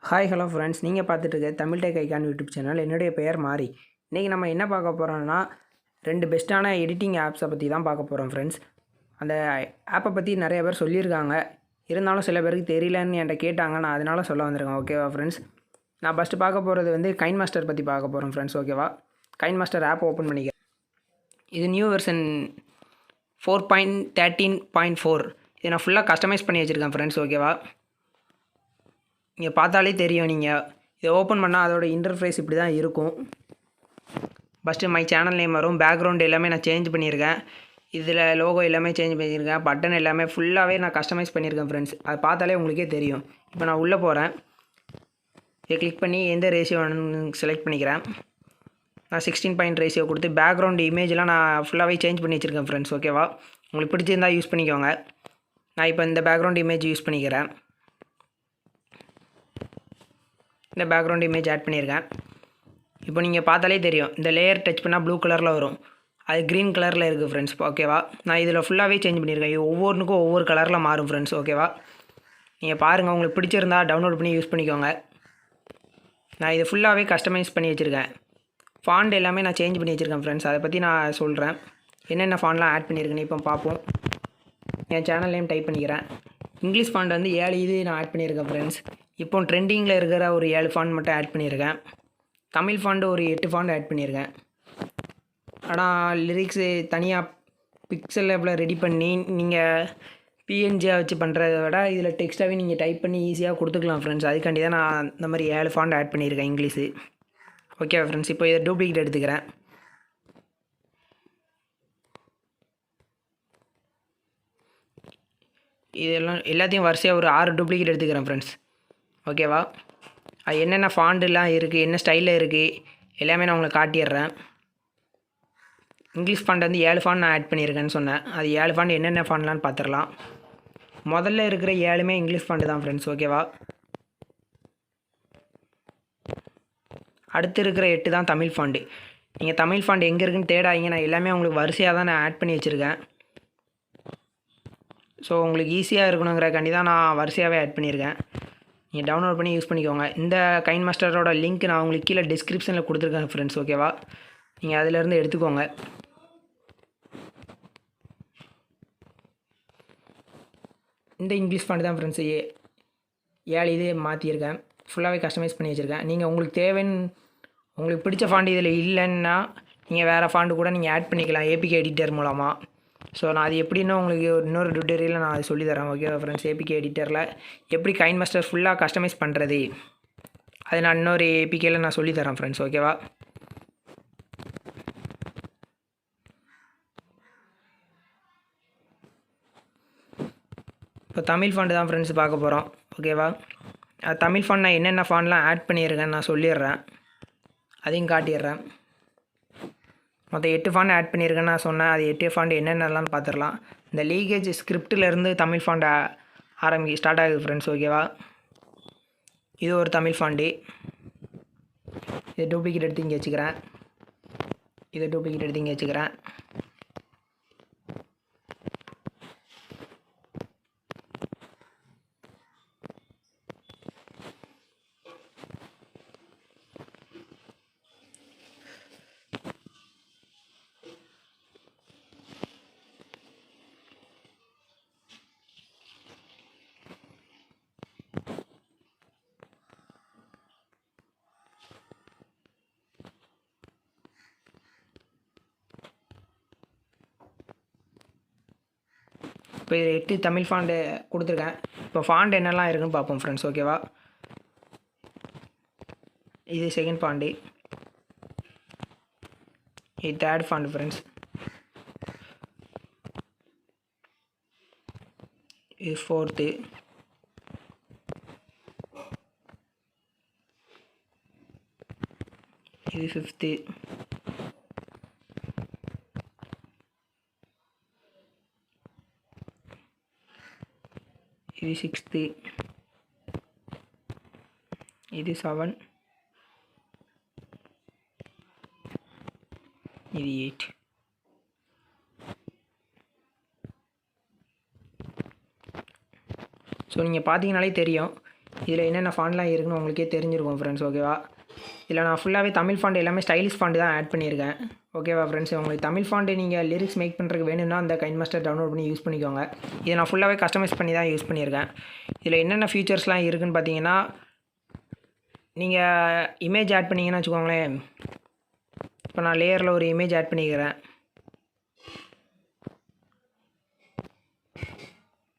Hi hello friends, நீங்கள் பார்த்துட்டு இருக்க தமிழ்டெக் யூடியூப் சேனல். என்னுடைய பெயர் மாறி. இன்றைக்கி நம்ம என்ன பார்க்க போகிறோம்னா, 2 பெஸ்ட்டான எடிட்டிங் ஆப்ஸை பற்றி தான் பார்க்க போகிறோம் ஃப்ரெண்ட்ஸ். அந்த ஆப்பை பற்றி நிறைய பேர் சொல்லியிருக்காங்க, இருந்தாலும் சில பேருக்கு தெரியலன்னு என்கிட்ட கேட்டாங்க. நான் அதனால சொல்ல வந்திருக்கேன். ஓகேவா ஃப்ரெண்ட்ஸ்? நான் ஃபஸ்ட்டு பார்க்க போகிறது வந்து கைன்மாஸ்டர் பற்றி பார்க்க போகிறோம் ஃப்ரெண்ட்ஸ். ஓகேவா? கைன்மாஸ்டர் ஆப் ஓப்பன் பண்ணிக்கிறேன். இது நியூ வெர்ஷன் 4.13.4. இதை நான் ஃபுல்லாக கஸ்டமைஸ் பண்ணி வச்சுருக்கேன் ஃப்ரெண்ட்ஸ். ஓகேவா? இங்கே பார்த்தாலே தெரியும். நீங்கள் இதை ஓப்பன் பண்ணால் அதோட இன்டர்ஃபேஸ் இப்படி தான் இருக்கும். ஃபஸ்ட்டு மை சேனல் நேம் வரும். பேக்ரவுண்ட் எல்லாமே நான் சேஞ்ச் பண்ணியிருக்கேன். இதில் லோகோ எல்லாமே சேஞ்ச் பண்ணியிருக்கேன். பட்டன் எல்லாமே ஃபுல்லாகவே நான் கஸ்டமைஸ் பண்ணியிருக்கேன் ஃப்ரெண்ட்ஸ். அது பார்த்தாலே உங்களுக்கே தெரியும். இப்போ நான் உள்ளே போகிறேன். இதை கிளிக் பண்ணி எந்த ரேஷியோ செலக்ட் பண்ணிக்கிறேன். நான் 16 ரேஷியோ கொடுத்து பேக்ரவுண்ட் இமேஜெலாம் நான் ஃபுல்லாகவே சேஞ்ச் பண்ணி வச்சுருக்கேன் ஃப்ரெண்ட்ஸ். ஓகேவா? உங்களுக்கு பிடிச்சிருந்தால் யூஸ் பண்ணிக்கோங்க. நான் இப்போ இந்த பேக்ரவுண்ட் இமேஜ் யூஸ் பண்ணிக்கிறேன். இந்த பேக்ரவுண்ட் இமேஜ் ஆட் பண்ணியிருக்கேன். இப்போ நீங்கள் பார்த்தாலே தெரியும், இந்த லேயர் டச் பண்ணால் ப்ளூ கலரில் வரும். அது க்ரீன் கலரில் இருக்குது ஃப்ரெண்ட்ஸ். ஓகேவா? நான் இதில் ஃபுல்லாகவே சேஞ்ச் பண்ணியிருக்கேன். இது ஒவ்வொன்றுக்கும் ஒவ்வொரு கலரில் மாறும் ஃப்ரெண்ட்ஸ். ஓகேவா? நீங்கள் பாருங்கள், உங்களுக்கு பிடிச்சிருந்தா டவுன்லோட் பண்ணி யூஸ் பண்ணிக்கோங்க. நான் இது ஃபுல்லாகவே கஸ்டமைஸ் பண்ணி வச்சுருக்கேன். ஃபாண்ட் எல்லாமே நான் சேஞ்ச் பண்ணி வச்சுருக்கேன் ஃப்ரெண்ட்ஸ். அதை பற்றி நான் சொல்கிறேன், என்னென்ன ஃபாண்ட்லாம் ஆட் பண்ணியிருக்கேன்னு இப்போ பார்ப்போம். என் சேனல் நேம் டைப் பண்ணிக்கிறேன். இங்கிலீஷ் ஃபாண்ட் வந்து 7 இது நான் ஆட் பண்ணியிருக்கேன் ஃப்ரெண்ட்ஸ். இப்போ ட்ரெண்டிங்கில் இருக்கிற ஒரு 7 ஃபாண்ட் மட்டும் ஆட் பண்ணியிருக்கேன். தமிழ் ஃபாண்டு ஒரு 8 ஃபாண்ட் ஆட் பண்ணியிருக்கேன். ஆனால் லிரிக்ஸு தனியாக பிக்சல் ஆப்பில் ரெடி பண்ணி நீங்கள் பிஎன்ஜியாக வச்சு பண்ணுறத விட இதில் டெக்ஸ்ட்டாகவே நீங்கள் டைப் பண்ணி ஈஸியாக கொடுத்துக்கலாம் ஃப்ரெண்ட்ஸ். அதுக்காண்டி தான் நான் இந்த மாதிரி 7 ஃபாண்ட் ஆட் பண்ணியிருக்கேன் இங்கிலீஷு. ஓகே ஃப்ரெண்ட்ஸ், இப்போ இதை டூப்ளிகேட் எடுத்துக்கிறேன். இதெல்லாம் எல்லாத்தையும் வரிசையாக ஒரு 6 டூப்ளிகேட் எடுத்துக்கிறேன் ஃப்ரெண்ட்ஸ். ஓகேவா? அது என்னென்ன ஃபாண்டெல்லாம் இருக்குது, என்ன ஸ்டைலில் இருக்குது எல்லாமே நான் உங்களுக்கு காட்டிடுறேன். இங்கிலீஷ் ஃபாண்ட் வந்து 7 ஃபாண்ட் நான் ஆட் பண்ணியிருக்கேன்னு சொன்னேன். அது 7 ஃபாண்ட் என்னென்ன ஃபாண்ட்லான்னு பார்த்துடலாம். முதல்ல இருக்கிற 7மே இங்கிலீஷ் ஃபாண்டு தான் ஃப்ரெண்ட்ஸ். ஓகேவா? அடுத்து இருக்கிற 8 தான் தமிழ் ஃபாண்டு. நீங்கள் தமிழ் ஃபாண்ட் எங்கே இருக்குன்னு தேடாதீங்க. நான் எல்லாமே உங்களுக்கு வரிசையாக தான் நான் ஆட் பண்ணி வச்சுருக்கேன். ஸோ உங்களுக்கு ஈஸியாக இருக்கணுங்கிறக்காண்டி தான் நான் வரிசையாகவே ஆட் பண்ணியிருக்கேன். நீங்கள் டவுன்லோட் பண்ணி யூஸ் பண்ணிக்கோங்க. இந்த கைன்மாஸ்டரோட லிங்க் நான் உங்களுக்கு கீழே டிஸ்கிரிப்ஷனில் கொடுத்துருக்கேன் ஃப்ரெண்ட்ஸ். ஓகேவா? நீங்கள் அதிலேருந்து எடுத்துக்கோங்க. இந்த இங்கிலீஷ் ஃபாண்ட் தான் ஃப்ரெண்ட்ஸ் 7 இது மாற்றியிருக்கேன். ஃபுல்லாகவே கஸ்டமைஸ் பண்ணி வச்சுருக்கேன். நீங்கள் உங்களுக்கு பிடிச்ச ஃபாண்ட் இதில் இல்லைன்னா நீங்கள் வேறு ஃபாண்டு கூட நீங்கள் ஆட் பண்ணிக்கலாம் ஏபிகே எடிட்டர் மூலமாக. ஸோ நான் அது எப்படின்னா உங்களுக்கு இன்னொரு டுட்டோரியலில் நான் அது சொல்லித்தரேன். ஓகேவா ஃப்ரெண்ட்ஸ்? ஏபிகே எடிட்டரில் எப்படி கைன்மாஸ்டர் ஃபுல்லாக கஸ்டமைஸ் பண்ணுறது அது நான் இன்னொரு ஏபிகேயில் நான் சொல்லித்தரேன் ஃப்ரெண்ட்ஸ். ஓகேவா? இப்போ தமிழ் ஃபாண்டு தான் ஃப்ரெண்ட்ஸ் பார்க்க போகிறோம். ஓகேவா? தமிழ் ஃபாண்ட் நான் என்னென்ன ஃபாண்ட்லாம் ஆட் பண்ணியிருக்கேன்னு நான் சொல்லிடுறேன், அதையும் காட்டிடுறேன். மொத்தம் 8 ஃபாண்ட் ஆட் பண்ணியிருக்கேன்னு நான் சொன்னேன். அது 8 ஃபாண்ட் என்னென்னலாம் பார்த்துடலாம். இந்த லீகேஜ் ஸ்கிரிப்டிலேருந்து தமிழ் ஃபாண்ட் ஸ்டார்ட் ஆகுது ஃப்ரெண்ட்ஸ். ஓகேவா? இது ஒரு தமிழ் ஃபாண்டு. இதை டூப்ளிகேட் எடுத்து இங்கே வச்சுக்கிறேன். இதை டூப்ளிகேட் எடுத்து இங்கே வச்சுக்கிறேன். இப்போ 8 தமிழ் ஃபாண்டு கொடுத்துருக்கேன். இப்போ ஃபாண்ட் என்னெல்லாம் இருக்குன்னு பார்ப்போம் ஃப்ரெண்ட்ஸ். ஓகேவா? இது செகண்ட் ஃபாண்டு. இது தேர்ட் ஃபாண்டு ஃப்ரெண்ட்ஸ். இது ஃபோர்த்து. இது ஃபிஃப்த்து. இது 6th. இது 7. இது 8. ஸோ நீங்கள் பார்த்தீங்கனாலே தெரியும் இதில் என்னென்ன ஃபாண்ட்லாம் இருக்குன்னு உங்களுக்கே தெரிஞ்சிருக்கும் ஃப்ரெண்ட்ஸ். ஓகேவா? இதில் நான் ஃபுல்லாகவே தமிழ் ஃபாண்ட் எல்லாமே ஸ்டைலிஷ் ஃபாண்ட் தான் ஆட் பண்ணியிருக்கேன். ஓகேவா ஃப்ரெண்ட்ஸ்? உங்களுக்கு தமிழ் ஃபாண்ட் நீங்கள் லிரிக்ஸ் மேக் பண்ணுறதுக்கு வேணும்னா அந்த கைன்மாஸ்டர் டவுன்லோட் பண்ணி யூஸ் பண்ணிக்கோங்க. இதை நான் ஃபுல்லாகவே கஸ்டமைஸ் பண்ணி தான் யூஸ் பண்ணியிருக்கேன். இதில் என்னென்ன ஃபீச்சர்ஸ்லாம் இருக்குதுன்னு பார்த்தீங்கன்னா, நீங்கள் இமேஜ் ஆட் பண்ணிங்கன்னு வச்சுக்கோங்களேன். இப்போ நான் லேயரில் ஒரு இமேஜ் ஆட் பண்ணிக்கிறேன்.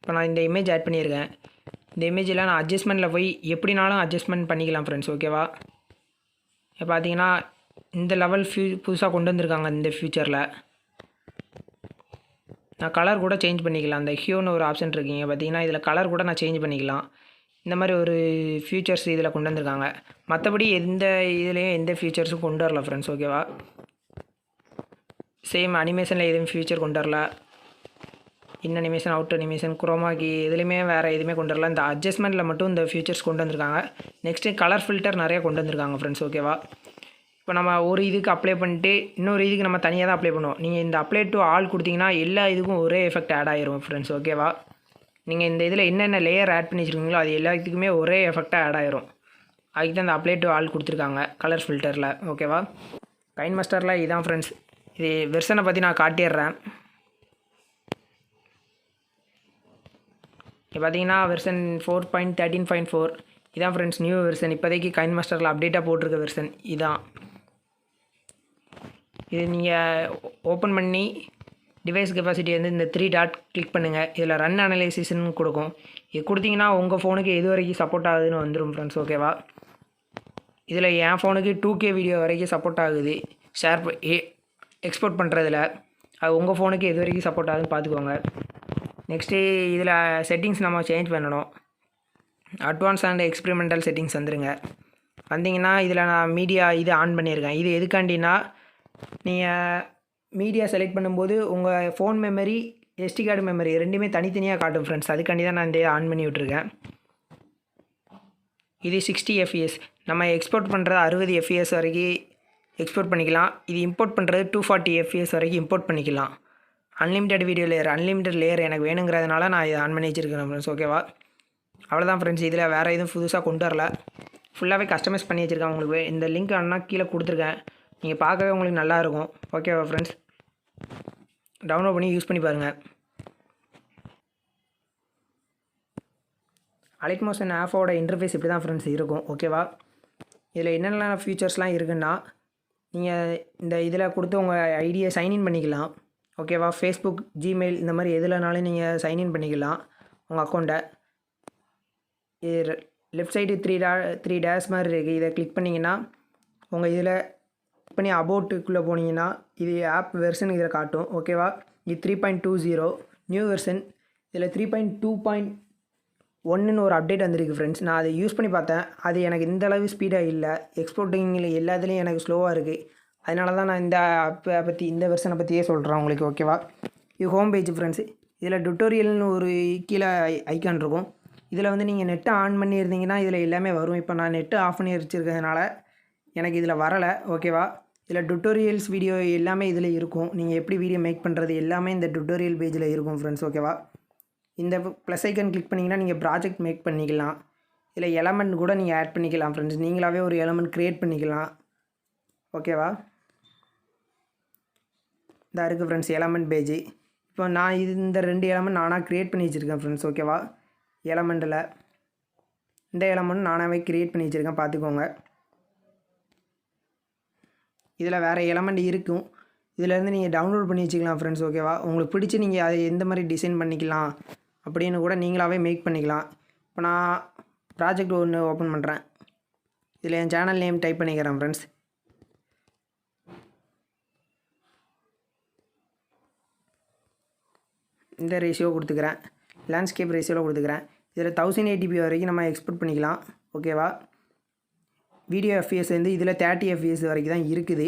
இப்போ நான் இந்த இமேஜ் ஆட் பண்ணியிருக்கேன். இந்த இமேஜில் நான் அட்ஜஸ்ட்மெண்ட்டில் போய் எப்படினாலும் அட்ஜஸ்ட்மெண்ட் பண்ணிக்கலாம் ஃப்ரெண்ட்ஸ். ஓகேவா? இப்போ பார்த்தீங்கன்னா இந்த லெவல் புதுசாக கொண்டு வந்திருக்காங்க இந்த ஃபியூச்சரில். நான் கலர் கூட சேஞ்ச் பண்ணிக்கலாம். அந்த ஹியூன்னு ஒரு ஆப்ஷன் இருக்குங்க பார்த்தீங்கன்னா, இதில் கலர் கூட நான் சேஞ்ச் பண்ணிக்கலாம். இந்த மாதிரி ஒரு ஃபியூச்சர்ஸ் இதில் கொண்டு வந்திருக்காங்க. மற்றபடி எந்த இதுலேயும் எந்த ஃபியூச்சர்ஸும் கொண்டு வரல ஃப்ரெண்ட்ஸ். ஓகேவா? சேம் அனிமேஷனில் எதுவும் ஃபியூச்சர் கொண்டு வரல. இன் அனிமேஷன், அவுட் அனிமேஷன், குரோமாக்கி எதுலேயுமே வேறு எதுவுமே கொண்டு வரல. இந்த அட்ஜஸ்ட்மெண்ட்டில் மட்டும் இந்த ஃபியூச்சர்ஸ் கொண்டு வந்திருக்காங்க. நெக்ஸ்ட்டு கலர் ஃபில்டர் நிறையா கொண்டு வந்திருக்காங்க ஃப்ரெண்ட்ஸ். ஓகேவா? இப்போ நம்ம ஒரு இதுக்கு அப்ளை பண்ணிட்டு இன்னொரு இதுக்கு நம்ம தனியாக தான் அப்ளை பண்ணுவோம். நீங்கள் இந்த அப்ளை டு ஆல் கொடுத்தீங்கன்னா எல்லா இதுக்கும் ஒரே எஃபெக்ட் ஆட் ஆகிரும் ஃப்ரெண்ட்ஸ். ஓகேவா? நீங்கள் இந்த இதில் என்னென்ன லேயர் ஆட் பண்ணி வச்சுருக்கீங்களோ அது எல்லாத்துக்குமே ஒரே எஃபெக்டாக ஆட் ஆகிரும். அதுக்கு தான் இந்த அப்ளை டு ஆல் கொடுத்துருக்காங்க கலர் ஃபில்டரில். ஓகேவா? கைன்மாஸ்டரில் இதான் ஃப்ரெண்ட்ஸ். இது வெர்ஷனை பற்றி நான் காட்டிடுறேன். இப்போ பார்த்தீங்கன்னா வெர்ஷன் 4.13.4 இதான் ஃப்ரெண்ட்ஸ் நியூ வெர்ஷன். இப்போதைக்கு கைன்மாஸ்டரில் அப்டேட்டாக போட்டிருக்க வெர்ஷன் இதான். இது நீங்கள் ஓப்பன் பண்ணி டிவைஸ் கெப்பாசிட்டி வந்து இந்த 3 டாட் கிளிக் பண்ணுங்கள். இதில் ரன் அனலைசிஸ்ன்னு கொடுக்கும். இது கொடுத்தீங்கன்னா உங்கள் ஃபோனுக்கு எது வரைக்கும் சப்போர்ட் ஆகுதுன்னு வந்துடும் ஃப்ரெண்ட்ஸ். ஓகேவா? இதில் என் ஃபோனுக்கு 2K வீடியோ வரைக்கும் சப்போர்ட் ஆகுது எக்ஸ்போர்ட் பண்ணுறதுல. அது உங்கள் ஃபோனுக்கு எது வரைக்கும் சப்போர்ட் ஆகுதுன்னு பார்த்துக்கோங்க. நெக்ஸ்ட்டு இதில் செட்டிங்ஸ் நம்ம சேஞ்ச் பண்ணணும். அட்வான்ஸ் அண்ட் எக்ஸ்பெரிமெண்டல் செட்டிங்ஸ் வந்துடுங்க. வந்தீங்கன்னா இதில் நான் மீடியா இது ஆன் பண்ணியிருக்கேன். இது எதுக்காண்டினா, நீங்கள் மீடியா செலக்ட் பண்ணும்போது உங்கள் phone memory, SD card memory ரெண்டுமே தனித்தனியாக காட்டும் ஃப்ரெண்ட்ஸ். அதுக்காண்டி தான் நான் இந்த இதை ஆன் பண்ணி விட்ருக்கேன். இது 60 FPS. நம்ம எக்ஸ்போர்ட் பண்ணுறது 60 FPS வரைக்கும் எக்ஸ்போர்ட் பண்ணிக்கலாம். இது இம்போர்ட் பண்ணுறது 240 FPS வரைக்கும் இம்போர்ட் பண்ணிக்கலாம். Unlimited video layer, unlimited layer எனக்கு வேணுங்கிறதுனால நான் இதை ஆன் பண்ணி வச்சுருக்கேன் ஃப்ரெண்ட்ஸ். ஓகேவா? அவ்வளோதான் ஃப்ரெண்ட்ஸ். இதில் வேறு எதுவும் புதுசாக கொண்டு வரல. ஃபுல்லாகவே கஸ்டமைஸ் பண்ணி வச்சுருக்கேன். உங்களுக்கு இந்த லிங்க் அண்ணா கீழே கொடுத்துருக்கேன். நீங்கள் பார்க்கவே உங்களுக்கு நல்லாயிருக்கும். ஓகேவா ஃப்ரெண்ட்ஸ்? டவுன்லோட் பண்ணி யூஸ் பண்ணி பாருங்கள். அலைட்மோஷன் ஆப்போட இன்டர்ஃபேஸ் இப்படி தான் ஃப்ரெண்ட்ஸ் இருக்கும். ஓகேவா? இதில் என்னென்ன ஃபீச்சர்ஸ்லாம் இருக்குன்னா, நீங்கள் இந்த இதில் கொடுத்து உங்கள் ஐடியை சைன்இன் பண்ணிக்கலாம். ஓகேவா? ஃபேஸ்புக், ஜிமெயில் இந்த மாதிரி எதுலனாலும் நீங்கள் சைன்இன் பண்ணிக்கலாம் உங்கள் அக்கௌண்ட்டை. இது லெஃப்ட் சைடு 3 டேஷ் மாதிரி இருக்குது. இதை கிளிக் பண்ணிங்கன்னா உங்கள் இதில் பண்ணி அபவுட்டுக்குள்ளே போனீங்கன்னா இது ஆப் வெர்ஷன் இதில் காட்டும். ஓகேவா? இது 3.20 நியூ வெர்ஷன். இதில் 3.2.1ன்னு ஒரு அப்டேட் வந்திருக்கு ஃப்ரெண்ட்ஸ். நான் அதை யூஸ் பண்ணி பார்த்தேன். அது எனக்கு இந்தளவு ஸ்பீடாக இல்லை. எக்ஸ்போர்ட்டிங்கில் எல்லாத்துலேயும் எனக்கு ஸ்லோவாக இருக்குது. அதனால தான் நான் இந்த ஆப்பை பற்றி, இந்த வெர்ஷனை பற்றியே சொல்கிறேன் உங்களுக்கு. ஓகேவா? இது ஹோம் பேஜ் ஃப்ரெண்ட்ஸ். இதில் டுட்டோரியல்னு ஒரு கீழே ஐக்கான் இருக்கும். இதில் வந்து நீங்கள் நெட்டை ஆன் பண்ணியிருந்தீங்கன்னா இதில் எல்லாமே வரும். இப்போ நான் நெட்டு ஆஃப் பண்ணி வச்சுருக்கிறதுனால எனக்கு இதில் வரலை. ஓகேவா? இதில் டுட்டோரியல்ஸ் வீடியோ எல்லாமே இதில் இருக்கும். நீங்கள் எப்படி வீடியோ மேக் பண்ணுறது எல்லாமே இந்த டுட்டோரியல் பேஜில் இருக்கும் ஃப்ரெண்ட்ஸ். ஓகேவா? இந்த ப்ளஸ் ஐக்கன் கிளிக் பண்ணிங்கன்னா நீங்கள் ப்ராஜெக்ட் மேக் பண்ணிக்கலாம். இதில் எலமெண்ட் கூட நீங்கள் ஆட் பண்ணிக்கலாம் ஃப்ரெண்ட்ஸ். நீங்களாகவே ஒரு எலமெண்ட் க்ரியேட் பண்ணிக்கலாம். ஓகேவா? இந்த இருக்குது ஃப்ரெண்ட்ஸ் எலமெண்ட் பேஜ். இப்போ நான் இந்த 2 எலமெண்ட் நானாக க்ரியேட் பண்ணி வச்சுருக்கேன் ஃப்ரெண்ட்ஸ். ஓகேவா? எலமெண்ட்டில் இந்த எலமெண்ட் நானாகவே க்ரியேட் பண்ணி வச்சுருக்கேன், பார்த்துக்கோங்க. இதில் வேறு எலமெண்ட் இருக்கும். இதிலேருந்து நீங்கள் டவுன்லோட் பண்ணி வச்சுக்கலாம் ஃப்ரெண்ட்ஸ். ஓகேவா? உங்களுக்கு பிடிச்சி நீங்கள் அதை எந்த மாதிரி டிசைன் பண்ணிக்கலாம் அப்படின்னு கூட நீங்களாகவே மேக் பண்ணிக்கலாம். இப்போ நான் ப்ராஜெக்ட் ஒன்று ஓப்பன் பண்ணுறேன். இதில் என் சேனல் நேம் டைப் பண்ணிக்கிறேன் ஃப்ரெண்ட்ஸ். இந்த ரேஷியோ கொடுத்துக்கிறேன். லேண்ட்ஸ்கேப் ரேஷியோவில் கொடுத்துக்கிறேன். இதில் 1080p வரைக்கும் நம்ம எக்ஸ்போர்ட் பண்ணிக்கலாம். ஓகேவா? வீடியோ FPS வந்து இதில் 30 FPS வரைக்கும் தான் இருக்குது.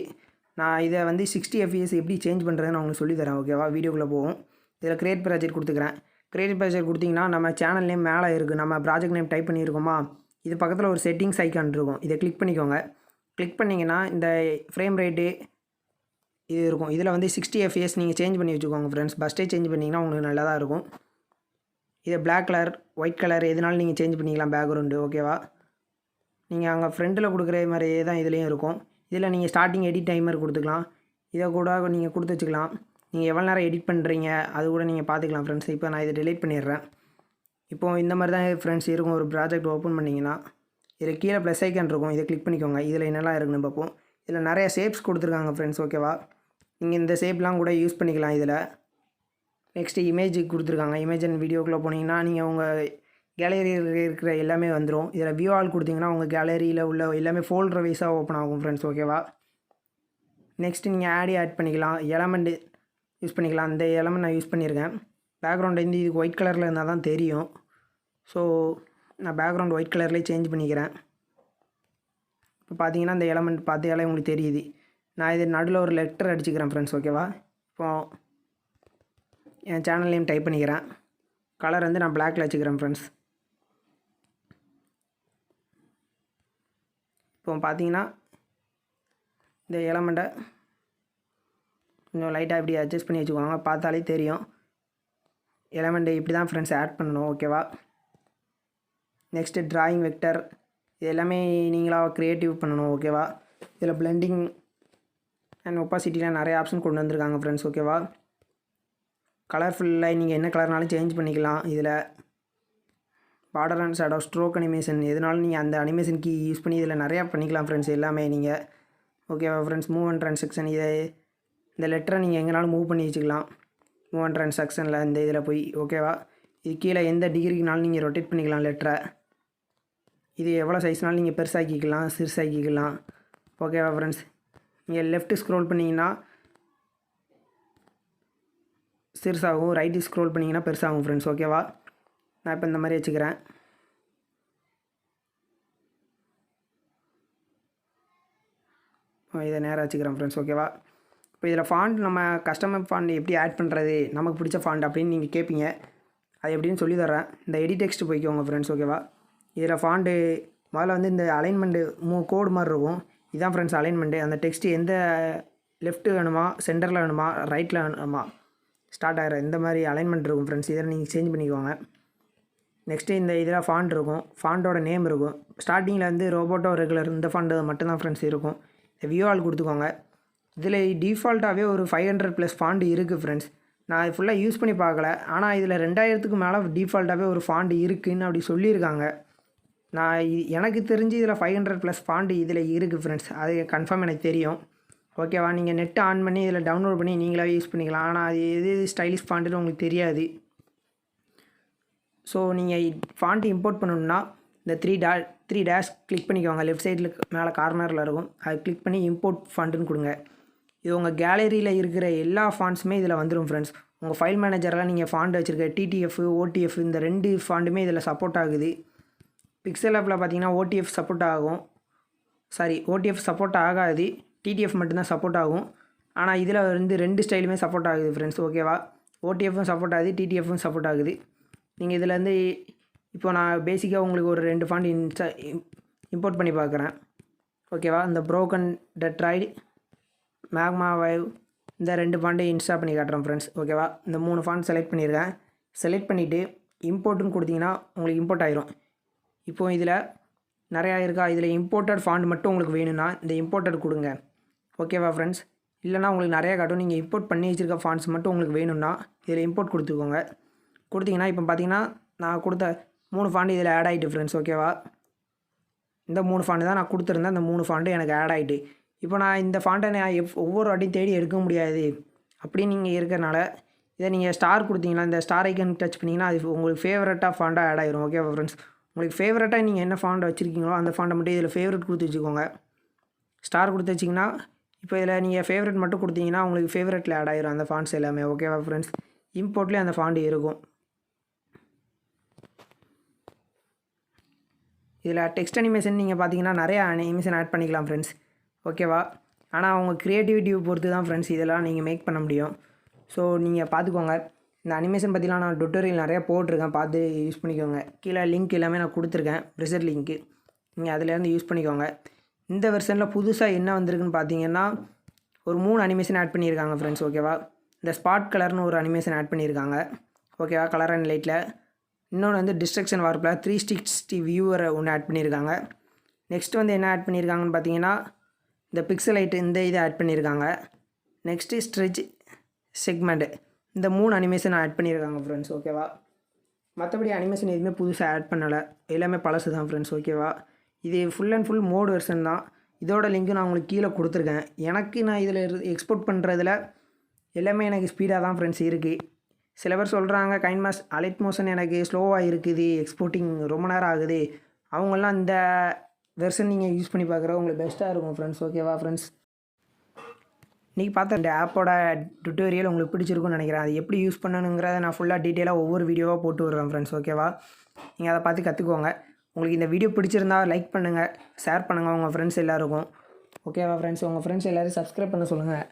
நான் இதை வந்து 60 FPS எப்படி சேஞ்ச் பண்ணுறதுன்னு நான் உங்களுக்கு சொல்லித்தரேன். ஓகேவா? வீடியோக்குள்ளே போகும். இதில் க்ரியேட் ப்ராஜெக்ட் கொடுத்துக்கிறேன். க்ரியேட் ப்ராஜெக்ட் கொடுத்திங்கன்னா நம்ம சேனல் நேம் மேலே இருக்குது. நம்ம ப்ராஜெக்ட் நேம் டைப் பண்ணியிருக்கோமா, இது பக்கத்தில் ஒரு செட்டிங்ஸ் ஐக்கான் இருக்கும். இதை கிளிக் பண்ணிக்கோங்க. கிளிக் பண்ணிங்கன்னா இந்த ஃப்ரேம் ரேட்டு இது இருக்கும். இதில் வந்து 60 FPS நீங்கள் சேஞ்ச் பண்ணி வச்சுக்கோங்க ஃப்ரெண்ட்ஸ். ஃபஸ்ட்டே சேஞ்ச் பண்ணிங்கன்னா உங்களுக்கு நல்லா தான் இருக்கும். இதை பிளாக் கலர் ஒயிட் கலர் எதுனாலும் நீங்கள் சேஞ்ச் பண்ணிக்கலாம் பேக்ரவுண்டு. ஓகேவா? நீங்கள் அங்கே ஃப்ரண்ட்டில் கொடுக்குற மாதிரியே தான் இதுலேயும் இருக்கும். இதில் நீங்கள் ஸ்டார்டிங் எடிட் டைமர் கொடுத்துக்கலாம். இதை கூட நீங்கள் கொடுத்து வச்சுக்கலாம். நீங்கள் எவ்வளோ நேரம் எடிட் பண்ணுறீங்க அது கூட நீங்கள் பார்த்துக்கலாம் ஃப்ரெண்ட்ஸ். இப்போ நான் இதை டெலீட் பண்ணிடுறேன். இப்போது இந்த மாதிரி தான் ஃப்ரெண்ட்ஸ் இருக்கும். ஒரு ப்ராஜெக்ட் ஓப்பன் பண்ணிங்கன்னா இதில் கீழே ப்ளஸ் ஐக்கன் இருக்கும். இதை கிளிக் பண்ணிக்கோங்க. இதில் என்னெல்லாம் இருக்குன்னு பார்ப்போம். இதில் நிறைய ஷேப்ஸ் கொடுத்துருக்காங்க ஃப்ரெண்ட்ஸ். ஓகேவா? நீங்கள் இந்த ஷேப்லாம் கூட யூஸ் பண்ணிக்கலாம் இதில். நெக்ஸ்ட்டு இமேஜுக்கு கொடுத்துருக்காங்க. இமேஜ் அண்ட் வீடியோக்குள்ளே போனீங்கன்னா நீங்கள் உங்கள் கேலரியில் இருக்கிற எல்லாமே வந்துடும். இதில் வியூ ஆல் கொடுத்தீங்கன்னா உங்கள் கேலரியில் உள்ள எல்லாமே ஃபோல்டர் வைஸாக ஓப்பன் ஆகும் ஃப்ரெண்ட்ஸ். ஓகேவா? நெக்ஸ்ட்டு நீங்கள் ஆட் பண்ணிக்கலாம். எலமெண்ட் யூஸ் பண்ணிக்கலாம். அந்த எலமெண்ட் நான் யூஸ் பண்ணியிருக்கேன். பேக்ரவுண்ட் வந்து இதுக்கு ஒயிட் கலரில் இருந்தால் தான் தெரியும். ஸோ நான் பேக்ரவுண்ட் ஒயிட் கலர்லேயே சேஞ்ச் பண்ணிக்கிறேன். இப்போ பார்த்தீங்கன்னா இந்த எலமெண்ட் பார்த்தாலே உங்களுக்கு தெரியுது. நான் இது நடுவில் ஒரு லெட்டர் அடிச்சுக்கிறேன் ஃப்ரெண்ட்ஸ். ஓகேவா? இப்போது என் சேனல் நேம் டைப் பண்ணிக்கிறேன். கலர் வந்து நான் பிளாக்கில் வச்சுக்கிறேன் ஃப்ரெண்ட்ஸ். இப்போ பார்த்தீங்கன்னா இந்த எலமெண்ட்டை கொஞ்சம் லைட்டாக இப்படி அட்ஜஸ்ட் பண்ணி வச்சுக்கோங்க. பார்த்தாலே தெரியும் எலமெண்ட்டை இப்படி தான் ஃப்ரெண்ட்ஸ் ஆட் பண்ணணும். ஓகேவா? நெக்ஸ்ட்டு ட்ராயிங் வெக்டர் இது எல்லாமே நீங்களாக க்ரியேட்டிவ் பண்ணணும். ஓகேவா? இதில் பிளெண்டிங் அண்ட் ஒப்பாசிட்டியில் நிறைய ஆப்ஷன் கொண்டு வந்திருக்காங்க ஃப்ரெண்ட்ஸ். ஓகேவா? கலர்ஃபுல்லாக நீங்கள் என்ன கலர்னாலும் சேஞ்ச் பண்ணிக்கலாம். இதில் border and shadow, stroke animation எதுனாலும் நீங்கள் அந்த அனிமேஷன் கீ யூஸ் பண்ணி இதில் நிறையா பண்ணிக்கலாம் ஃப்ரெண்ட்ஸ். எல்லாமே நீங்கள். ஓகேவா ஃப்ரெண்ட்ஸ்? மூவ் அண்ட் ட்ரான்சாக்ஷன் இந்த லெட்டரை நீங்கள் எங்கேனாலும் மூவ் பண்ணி வச்சுக்கலாம். மூவ் அண்ட் ட்ரான்சாக்ஷனில் இந்த இதில் போய். ஓகேவா? இது கீழே எந்த டிகிரிக்குனாலும் நீங்கள் ரொட்டேட் பண்ணிக்கலாம் லெட்டரை. இது எவ்வளோ சைஸ்னாலும் நீங்கள் பெருசாக்கிக்கலாம் சிறுசாக்கிக்கலாம். ஓகேவா ஃப்ரெண்ட்ஸ்? நீங்கள் லெஃப்ட்டு ஸ்க்ரோல் பண்ணிங்கன்னா சிறுசாகும், ரைட்டு ஸ்க்ரோல் பண்ணிங்கன்னா பெருசாகும் ஃப்ரெண்ட்ஸ். ஓகேவா? நான் இப்போ இந்த மாதிரி வச்சுக்கிறேன். இதை நேராக வச்சுக்கிறேன் ஃப்ரெண்ட்ஸ். ஓகேவா? இப்போ இதில் ஃபாண்ட் நம்ம கஸ்டமர் ஃபாண்ட் எப்படி ஆட் பண்ணுறது நமக்கு பிடிச்ச ஃபாண்ட் அப்படின்னு நீங்கள் கேட்பீங்க. அது எப்படின்னு சொல்லி தரேன். இந்த எடிட் டெக்ஸ்ட் போய்க்கோங்க ஃப்ரெண்ட்ஸ். ஓகேவா? இதில் ஃபாண்ட்டு முதல்ல வந்து இந்த அலைன்மெண்ட்டு கோடு மாதிரி இருக்கும். இதுதான் ஃப்ரெண்ட்ஸ் அலைன்மெண்ட்டு. அந்த டெக்ஸ்ட்டு எந்த லெஃப்ட்டு வேணுமா, சென்டரில் வேணுமா, ரைட்டில் வேணுமா, ஸ்டார்ட் ஆகிற இந்த மாதிரி அலைன்மெண்ட் இருக்கும் ஃப்ரெண்ட்ஸ். இதில் நீங்கள் சேஞ்ச் பண்ணிக்கோங்க. நெக்ஸ்ட்டு இந்த இதில் ஃபாண்ட் இருக்கும். ஃபாண்ட்டோட நேம் இருக்கும். ஸ்டார்டிங்கில் வந்து ரோபோட்டோ ரெகுலர் இந்த ஃபாண்ட்டு மட்டும்தான் ஃப்ரெண்ட்ஸ் இருக்கும். வியூ ஆல் கொடுத்துக்கோங்க. இதில் டிஃபால்ட்டாகவே ஒரு 500+ ஃபாண்ட் இருக்குது ஃப்ரெண்ட்ஸ். நான் இது ஃபுல்லாக யூஸ் பண்ணி பார்க்கல. ஆனால் இதில் 2000க்கு மேலே டிஃபால்ட்டாகவே ஒரு ஃபாண்ட் இருக்குதுன்னு அப்படி சொல்லியிருக்காங்க. நான் எனக்கு தெரிஞ்சு இதில் 500+ ஃபாண்ட் இதில் இருக்குது ஃப்ரெண்ட்ஸ். அது கன்ஃபார்ம் எனக்கு தெரியும். ஓகேவா? நீங்கள் நெட்டு ஆன் பண்ணி இதில் டவுன்லோட் பண்ணி நீங்களாகவே யூஸ் பண்ணிக்கலாம். ஆனால் அது எது ஸ்டைலிஷ் ஃபாண்ட்டுன்னு உங்களுக்கு தெரியாது. ஸோ நீங்கள் ஃபாண்ட் இம்போர்ட் பண்ணணுன்னா இந்த த்ரீ டேஷ் கிளிக் பண்ணிக்கோங்க. லெஃப்ட் சைடில் மேலே கார்னரில் இருக்கும். அது கிளிக் பண்ணி இம்போர்ட் ஃபாண்ட்டுன்னு கொடுங்க. இது உங்கள் கேலரியில் இருக்கிற எல்லா ஃபாண்ட்ஸுமே இதில் வந்துடும் ஃப்ரெண்ட்ஸ். உங்கள் ஃபைல் மேனேஜரில் நீங்கள் ஃபாண்ட் வச்சுருக்க TTF, OTF இந்த 2 ஃபாண்ட்டுமே இதில் சப்போர்ட் ஆகுது. பிக்சல் ஆப்பில் பார்த்தீங்கன்னா OTF சப்போர்ட் ஆகும். OTF சப்போர்ட் ஆகாது. TTF மட்டும்தான் சப்போர்ட் ஆகும். ஆனால் இதில் வந்து 2 ஸ்டைலுமே சப்போர்ட் ஆகுது ஃப்ரெண்ட்ஸ். ஓகேவா? OTFும் சப்போர்ட் ஆகுது, TTFும் சப்போர்ட் ஆகுது. நீங்கள் இதில் வந்து இப்போ நான் பேசிக்காக உங்களுக்கு ஒரு 2 ஃபாண்ட் இம்போர்ட் பண்ணி பார்க்குறேன். ஓகேவா? இந்த ப்ரோக்கன் டெட்ராய்டு, மேக்மா வைவ் இந்த 2 ஃபாண்ட்டை இன்ஸ்டால் பண்ணி காட்டுறேன் ஃப்ரெண்ட்ஸ். ஓகேவா? இந்த 3 ஃபாண்ட் செலக்ட் பண்ணியிருக்கேன். செலக்ட் பண்ணிவிட்டு இம்போர்ட்டுன்னு கொடுத்தீங்கன்னா உங்களுக்கு இம்போர்ட் ஆயிரும். இப்போது இதில் நிறையா இருக்கா. இதில் இம்போர்ட்டட் ஃபாண்ட் மட்டும் உங்களுக்கு வேணும்னா இந்த இம்போர்ட்டட் கொடுங்க. ஓகேவா ஃப்ரெண்ட்ஸ்? இல்லைனா உங்களுக்கு நிறையா காட்டும். நீங்கள் இம்போர்ட் பண்ணி வச்சுருக்க ஃபாண்ட்ஸ் மட்டும் உங்களுக்கு வேணும்னா இதில் இம்போர்ட் கொடுத்துக்கோங்க. கொடுத்தீங்கன்னா இப்போ பார்த்தீங்கன்னா நான் கொடுத்த 3 ஃபாண்ட் இதில் ஆட் ஆகிட்டு ஃப்ரெண்ட்ஸ். ஓகேவா? இந்த 3 ஃபாண்ட் தான் நான் கொடுத்துருந்தேன். இந்த 3 ஃபாண்ட்டு எனக்கு ஆட் ஆகிட்டு. இப்போ நான் இந்த ஃபாண்ட்டை நான் ஒவ்வொரு வாட்டியும் தேடி எடுக்க முடியாது அப்படின்னு நீங்கள் இருக்கிறனால இதை நீங்கள் ஸ்டார் கொடுத்தீங்கன்னா இந்த ஸ்டார் ஐக்கன் டச் பண்ணிங்கன்னா அது உங்களுக்கு ஃபேவரட்டாக ஃபாண்ட்டாக ஆட் ஆகிரும். ஓகேவா ஃப்ரெண்ட்ஸ்? உங்களுக்கு ஃபேவரட்டாக நீங்கள் என்ன ஃபாண்ட் வச்சுருக்கீங்களோ அந்த ஃபாண்ட்டை மட்டும் இதில் ஃபேவரட் கொடுத்து வச்சுக்கோங்க. ஸ்டார் கொடுத்து வச்சிங்கன்னா இப்போ இதில் நீங்கள் ஃபேவரட் மட்டும் கொடுத்தீங்கன்னா உங்களுக்கு ஃபேவரட்டில் ஆட் ஆகிரும் அந்த ஃபாண்ட்ஸ் எல்லாமே. ஓகேவா ஃப்ரெண்ட்ஸ்? இம்போர்ட்லேயே அந்த ஃபாண்ட் இருக்கும். இதில் டெக்ஸ்ட் அனிமேஷன் நீங்கள் பார்த்தீங்கன்னா நிறையா அனிமேஷன் ஆட் பண்ணிக்கலாம் ஃப்ரெண்ட்ஸ். ஓகேவா? ஆனால் அவங்க க்ரியேட்டிவிட்டியை பொறுத்து தான் ஃப்ரெண்ட்ஸ் இதெல்லாம் நீங்கள் மேக் பண்ண முடியும். ஸோ நீங்கள் பார்த்துக்கோங்க. இந்த அனிமேஷன் பற்றிலாம் நான் டுட்டோரியல் நிறையா போட்டிருக்கேன். பார்த்து யூஸ் பண்ணிக்கோங்க. கீழே லிங்க் எல்லாமே நான் கொடுத்துருக்கேன். ப்ரெஷர் லிங்க்கு நீங்கள் அதிலேருந்து யூஸ் பண்ணிக்கோங்க. இந்த வெர்ஷனில் புதுசாக என்ன வந்திருக்குன்னு பார்த்தீங்கன்னா ஒரு 3 அனிமேஷன் ஆட் பண்ணியிருக்காங்க ஃப்ரெண்ட்ஸ். ஓகேவா? இந்த ஸ்பாட் கலர்னு ஒரு அனிமேஷன் ஆட் பண்ணியிருக்காங்க. ஓகேவா? கலர் அண்ட் லைட்டில் இன்னொன்று வந்து டிஸ்ட்ரக்ஷன் வார்ப்பில் 360 வியூவரை ஒன்று ஆட் பண்ணியிருக்காங்க. நெக்ஸ்ட் வந்து என்ன ஆட் பண்ணியிருக்காங்கன்னு பார்த்தீங்கன்னா இந்த பிக்சலைட் இந்த இதை ஆட் பண்ணியிருக்காங்க. நெக்ஸ்ட்டு ஸ்ட்ரெச் செக்மெண்ட்டு இந்த 3 அனிமேஷன் ஆட் பண்ணியிருக்காங்க ஃப்ரெண்ட்ஸ். ஓகேவா? மற்றபடி அனிமேஷன் எதுவுமே புதுசாக ஆட் பண்ணலை, எல்லாமே பழசு தான் ஃப்ரெண்ட்ஸ். ஓகேவா? இது full and full mod version தான். இதோட லிங்க்கு நான் உங்களுக்கு கீழே கொடுத்துருக்கேன். நான் இதில் எக்ஸ்போர்ட் பண்ணுறதுல எல்லாமே எனக்கு ஸ்பீடாக தான் ஃப்ரெண்ட்ஸ் இருக்குது. சில பேர் சொல்கிறாங்க அலைட்மோஷன் எனக்கு ஸ்லோவாக இருக்குது, எக்ஸ்போர்ட்டிங் ரொம்ப நேரம் ஆகுது. அவங்களாம் இந்த வெர்ஷன் நீங்கள் யூஸ் பண்ணி பார்க்குறது உங்களுக்கு பெஸ்ட்டாக இருக்கும் ஃப்ரெண்ட்ஸ். ஓகேவா ஃப்ரெண்ட்ஸ்? இன்றைக்கி பார்த்த இந்த ஆப்போட டுட்டோரியல் உங்களுக்கு பிடிச்சிருக்குன்னு நினைக்கிறேன். அது எப்படி யூஸ் பண்ணணுங்கிறத நான் ஃபுல்லாக டீட்டெயிலாக ஒவ்வொரு வீடியோவாக போட்டு விட்றேன் ஃப்ரெண்ட்ஸ். ஓகேவா? நீங்கள் அதை பார்த்து கற்றுக்கோங்க. உங்களுக்கு இந்த வீடியோ பிடிச்சிருந்தா லைக் பண்ணுங்கள், ஷேர் பண்ணுங்கள் உங்கள் ஃப்ரெண்ட்ஸ் எல்லாருக்கும். ஓகேவா ஃப்ரெண்ட்ஸ்? உங்கள் ஃப்ரெண்ட்ஸ் எல்லோரும் சப்ஸ்கிரைப் பண்ண சொல்லுங்கள்.